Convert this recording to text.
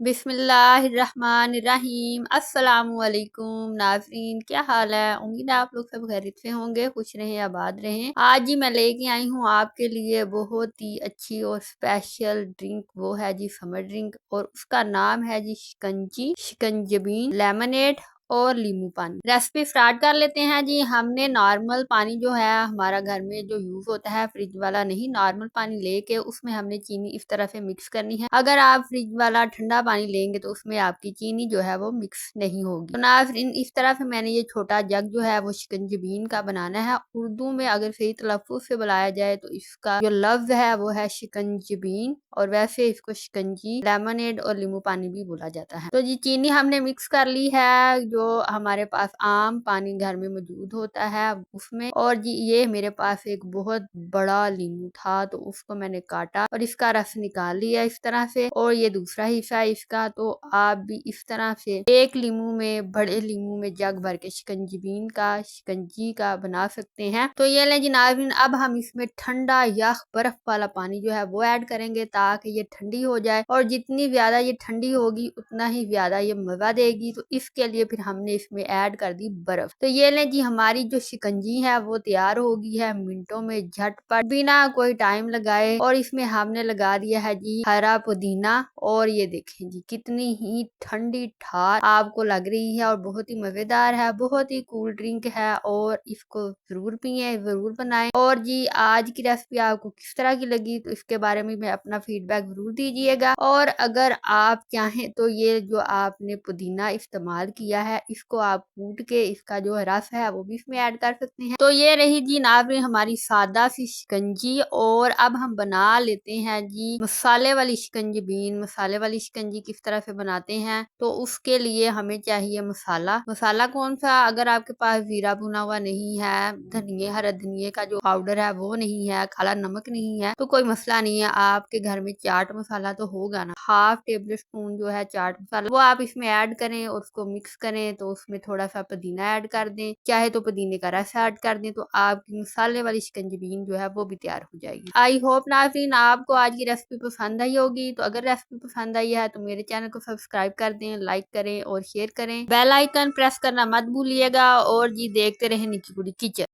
बिस्मिल्लाहिर्रहमानिर्रहीम अस्सलामुअलैकुम नाज़रीन, क्या हाल है। उम्मीद है आप लोग सब खैरियत से होंगे, खुश रहें, आबाद रहें। आज ही मैं लेके आई हूँ आपके लिए बहुत ही अच्छी और स्पेशल ड्रिंक। वो है जी समर ड्रिंक और उसका नाम है जी शिकंजी, शिकंजबीन, लेमनेड और नींबू पानी। रेसिपी स्टार्ट कर लेते हैं जी। हमने नॉर्मल पानी जो है हमारा घर में जो यूज होता है, फ्रिज वाला नहीं, नॉर्मल पानी लेके उसमें हमने चीनी इस तरह से मिक्स करनी है। अगर आप फ्रिज वाला ठंडा पानी लेंगे तो उसमें आपकी चीनी जो है वो मिक्स नहीं होगी। तो नाज़रीन, इस तरह से मैंने ये छोटा जग जो है वो शिकंजबीन का बनाना है। उर्दू में अगर सही तलफ्फुज़ से बुलाया जाए तो इसका जो लफ्ज है वो है शिकंजबीन, और वैसे इसको शिकंजी, लेमनेड और नींबू पानी भी बोला जाता है। तो जी चीनी हमने मिक्स कर ली है, जो हमारे पास आम पानी घर में मौजूद होता है उसमें। और जी ये मेरे पास एक बहुत बड़ा नींबू था तो उसको मैंने काटा और इसका रस निकाल लिया इस तरह से। और ये दूसरा हिस्सा है इसका। तो आप भी इस तरह से एक नींबू में, बड़े नींबू में जग भर के शिकंजबीन का, शिकंजी का बना सकते हैं। तो ये लें जी नाज़रीन, अब हम इसमें ठंडा या बर्फ वाला पानी जो है वो ऐड करेंगे ताकि ये ठंडी हो जाए। और जितनी ज्यादा ये ठंडी होगी उतना ही ज्यादा ये मजा देगी। तो इसके लिए फिर हमने इसमें ऐड कर दी बर्फ। तो ये लें जी, हमारी जो शिकंजी है वो तैयार हो गई है मिनटों में, झटपट, बिना कोई टाइम लगाए। और इसमें हमने लगा दिया है जी हरा पुदीना। और ये देखें जी कितनी ही ठंडी ठार आपको लग रही है और बहुत ही मजेदार है, बहुत ही कूल ड्रिंक है। और इसको जरूर पिए, जरूर बनाएं। और जी आज की रेसिपी आपको किस तरह की लगी तो इसके बारे में अपना फीडबैक जरूर दीजिएगा। और अगर आप चाहें तो ये जो आपने पुदीना इस्तेमाल किया है इसको आप कूट के इसका जो रस है वो भी इसमें ऐड कर सकते हैं। तो ये रही जी नाज़रीन हमारी सादा सी शिकंजी। और अब हम बना लेते हैं जी मसाले वाली शिकंजी। मसाले वाली शिकंजी किस तरह से बनाते हैं तो उसके लिए हमें चाहिए मसाला। मसाला कौन सा, अगर आपके पास जीरा भुना हुआ नहीं है, धनिए, हरा धनिए का जो पाउडर है वो नहीं है, काला नमक नहीं है, तो कोई मसला नहीं है। आपके घर में चाट मसाला तो होगा ना, हाफ टेबल स्पून जो है चाट मसाला वो आप इसमें ऐड करें और उसको मिक्स करें। तो उसमें थोड़ा सा पुदीना ऐड कर दें, चाहे तो पुदीने का रस ऐड कर दें, तो आपकी मसाले वाली शिकंजबीन जो है वो भी तैयार हो जाएगी। आई होप नाज़रीन आपको आज की रेसिपी पसंद आई होगी। तो अगर रेसिपी पसंद आई है तो मेरे चैनल को सब्सक्राइब कर दें, लाइक करें और शेयर करें। बेल आइकन प्रेस करना मत भूलिएगा। और जी देखते रहें निकी कुड़ी किचन।